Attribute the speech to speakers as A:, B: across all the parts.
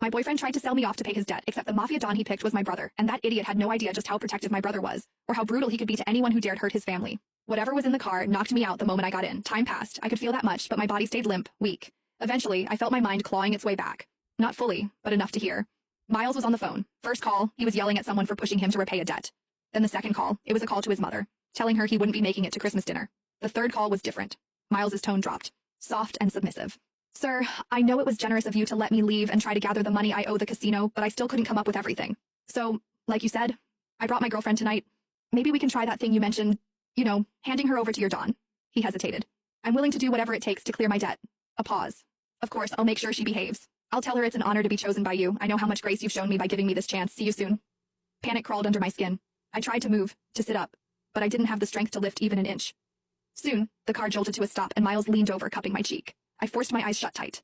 A: My boyfriend tried to sell me off to pay his debt, except the mafia don he picked was my brother, and that idiot had no idea just how protective my brother was, or how brutal he could be to anyone who dared hurt his family. Whatever was in the car knocked me out the moment I got in. Time passed. I could feel that much, but my body stayed limp, weak. Eventually, I felt my mind clawing its way back. Not fully, but enough to hear. Miles was on the phone. First call, he was yelling at someone for pushing him to repay a debt. Then the second call, it was a call to his mother, telling her he wouldn't be making it to Christmas dinner. The third call was different. Miles's tone dropped, soft and submissive. Sir, I know it was generous of you to let me leave and try to gather the money I owe the casino, but I still couldn't come up with everything. So, like you said, I brought my girlfriend tonight. Maybe we can try that thing you mentioned, handing her over to your Don. He hesitated. I'm willing to do whatever it takes to clear my debt. A pause. Of course, I'll make sure she behaves. I'll tell her it's an honor to be chosen by you. I know how much grace you've shown me by giving me this chance. See you soon. Panic crawled under my skin. I tried to move, to sit up, but I didn't have the strength to lift even an inch. Soon, the car jolted to a stop and Miles leaned over, cupping my cheek. I forced my eyes shut tight.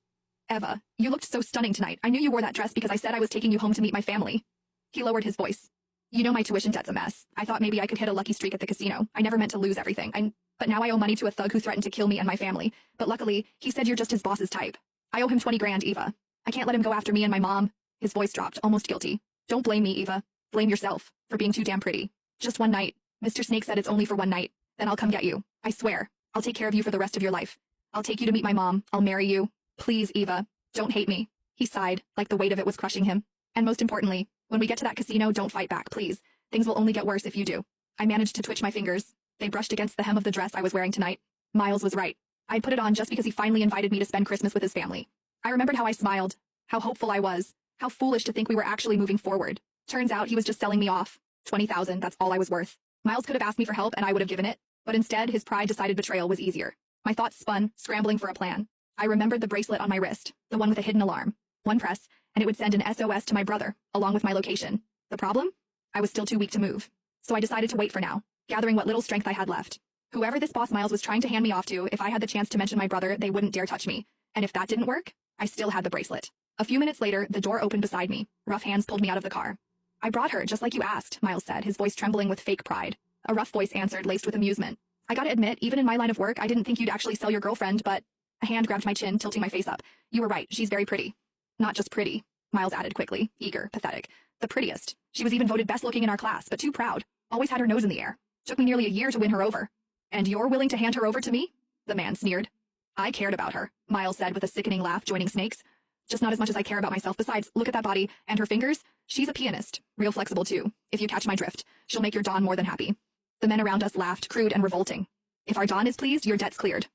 A: Eva, you looked so stunning tonight. I knew you wore that dress because I said I was taking you home to meet my family. He lowered his voice. You know my tuition debt's a mess. I thought maybe I could hit a lucky streak at the casino. I never meant to lose everything. But now I owe money to a thug who threatened to kill me and my family. But luckily, he said you're just his boss's type. I owe him 20 grand, Eva. I can't let him go after me and my mom. His voice dropped, almost guilty. Don't blame me, Eva. Blame yourself for being too damn pretty. Just one night. Mr. Snake said it's only for one night. Then I'll come get you. I swear. I'll take care of you for the rest of your life. I'll take you to meet my mom. I'll marry you. Please, Eva. Don't hate me. He sighed, like the weight of it was crushing him. And most importantly, when we get to that casino, don't fight back, please. Things will only get worse if you do. I managed to twitch my fingers. They brushed against the hem of the dress I was wearing tonight. Miles was right. I'd put it on just because he finally invited me to spend Christmas with his family. I remembered how I smiled, how hopeful I was, how foolish to think we were actually moving forward. Turns out he was just selling me off. 20,000, that's all I was worth. Miles could have asked me for help and I would have given it, but instead his pride decided betrayal was easier. My thoughts spun, scrambling for a plan. I remembered the bracelet on my wrist, the one with a hidden alarm. One press, and it would send an SOS to my brother, along with my location. The problem? I was still too weak to move. So I decided to wait for now, gathering what little strength I had left. Whoever this boss Miles was trying to hand me off to, if I had the chance to mention my brother, they wouldn't dare touch me. And if that didn't work, I still had the bracelet. A few minutes later, the door opened beside me. Rough hands pulled me out of the car. I brought her, just like you asked, Miles said, his voice trembling with fake pride. A rough voice answered, laced with amusement. I gotta admit, even in my line of work, I didn't think you'd actually sell your girlfriend, but... A hand grabbed my chin, tilting my face up. You were right, she's very pretty. Not just pretty, Miles added quickly, eager, pathetic. The prettiest. She was even voted best looking in our class, but too proud. Always had her nose in the air. Took me nearly a year to win her over. And you're willing to hand her over to me? The man sneered. I cared about her, Miles said with a sickening laugh, joining Snake's. Just not as much as I care about myself. Besides, look at that body, and her fingers. She's a pianist. Real flexible too. If you catch my drift, she'll make your Don more than happy. The men around us laughed, crude and revolting. If our Don is pleased, your debt's cleared.